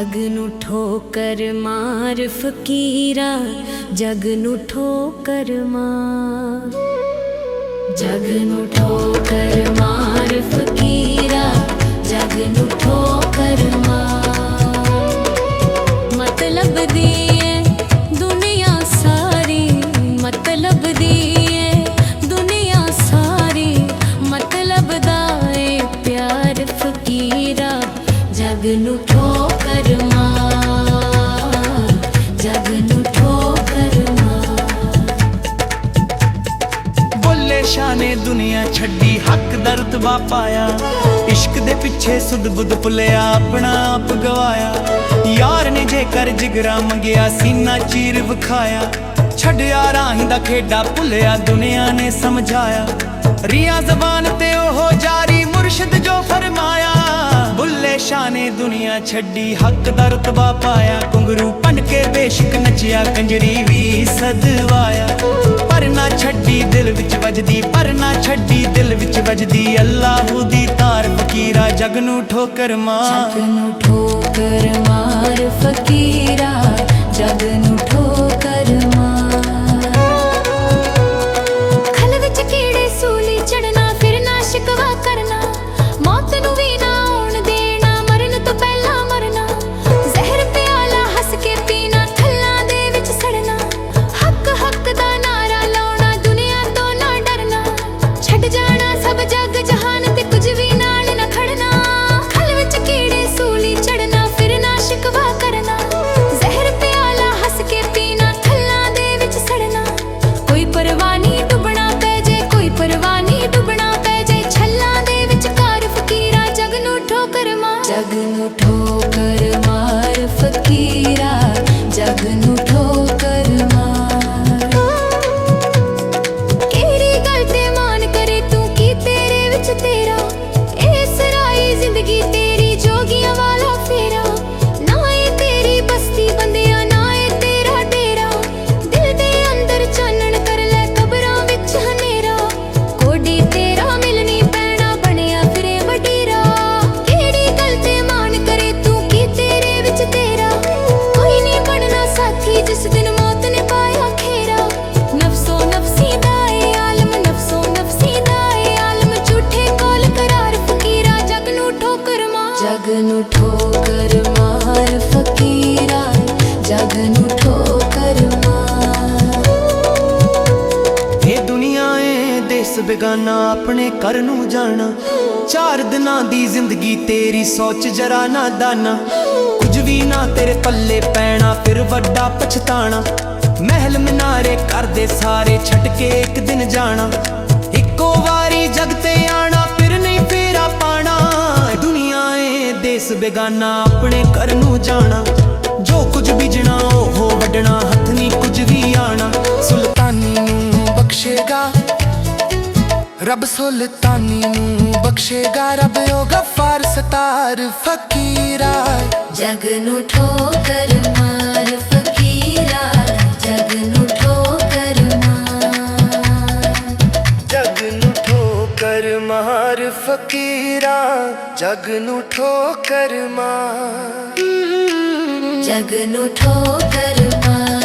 जग नू ठोकर मार फकीरा, जग नू ठोकर मार। जग नू ठोकर मार फकीरा, जग नू ठोकर मार। मतलब दी है दुनिया सारी, मतलब दी है दुनिया सारी, मतलब दा ए प्यार फकीरा, जग नू ठोकर मार, जग नू ठोकर मार। बुल्ले शाह ने दुनिया छड्डी, हक दा रुतबा पाया। इश्क दे पिछे सुध बुध भुलिया, अपना आप गवाया। यार ने जेकर जिगरा मंगिया, सीना चीर विखाया। छड्डिया राही दा खेडा भुलिया, दुनिया ने समझाया। रिया जबान ते ओहो जारी, मुर्शिद जो फरमाया। बुल्ले शाह ने दुनिया छड्डी, हक दा रुतबा पाया। घुंघरू भन के बेशक नचिया, कंजरी भी सदवाया। पर ना छड्डी दिल विच वजदी, पर ना छड्डी दिल विच वजदी। अल्लाह दी तार फकीरा, जग नू ठोकर मार। जग नू ठोकर मार फकीरा, जग नू ठोकर मार। खल विच कीड़े सूली चढ़ना, फिर ना शिकवा करना। मौत नू भी ना आउण देना, मरन तो पहला मरना। जहर प्याला हस के पीना, खल्लां दे विच सड़ना। हक हक दा नारा लाउणा, दुनिया तो ना डरना। छड्ड जाना सब जग जहान ते कुछ भी नाल ना खड़ना। खल विच कीड़े सूली चढ़ना, फिर ना शिकवा करना। जहर प्याला हस के पीना, खल्लां दे विच सड़ना। कोई परवाह नहीं डुबना पै जे, कोई परवाह नहीं डुबना पै जे। छल्लां दे विच कार फकीरा, जग नू ठोकर मार। जग नू ठोकर मार फकीरा, जग नू ठोकर मार। केरी गल ते मान करे तू, की तेरे विच तेरा। ए सराई जिंदगी तेरी, जोगियां वाला फेरा। ना ए तेरी बस्ती बंदिया, ना ए तेरा डेरा। दिल दे अंदर चानण कर ले, कबरां विच हनेरा। कोडी तेरा मिलनी पैना, बनिया फिरे वडेरा। केड़ी गल ते मान करे तू, की तेरे विच तेरा। कोई नहीं बनना साथी, जिस दिन मौत ने पाया खेरा। नफसो नफसी दा ए आलम, नफसो नफसी दा ए आलम। झूठे कौल करार फकीरा, जग नू ठोकर मार। जग नू ठोकर मार फकीरा, जग नू ठोकर मार। ये दुनिया ए देस बेगाना, अपने घर नू जाना। चार दिनां दी जिंदगी तेरी, सोच जरा ना दाना। कुछ भी ना तेरे पल्ले पैना, फिर वड्डा पछताना। महल मिनारे करदे सारे, छट के एक दिन जाना। इक्को वारी जग ते आना, फिर नहीं फेरा पाना। दुनिया ए देस बेगाना, अपने घर नू जाना। जो कुछ बीजना ओहो वड्डना, हथ नहीं कुछ भी आना। सुल्तानी नू बख्शेगा रब, सुल्तानी नू बख्शेगा रब। ओ गफ्फार सतार फकीरा, जग नू ठोकर मार फकीरा, जग नू ठोकर मार। जग नू ठोकर मार फकीरा, जग नू ठोकर मार। जग नू ठोकर मार।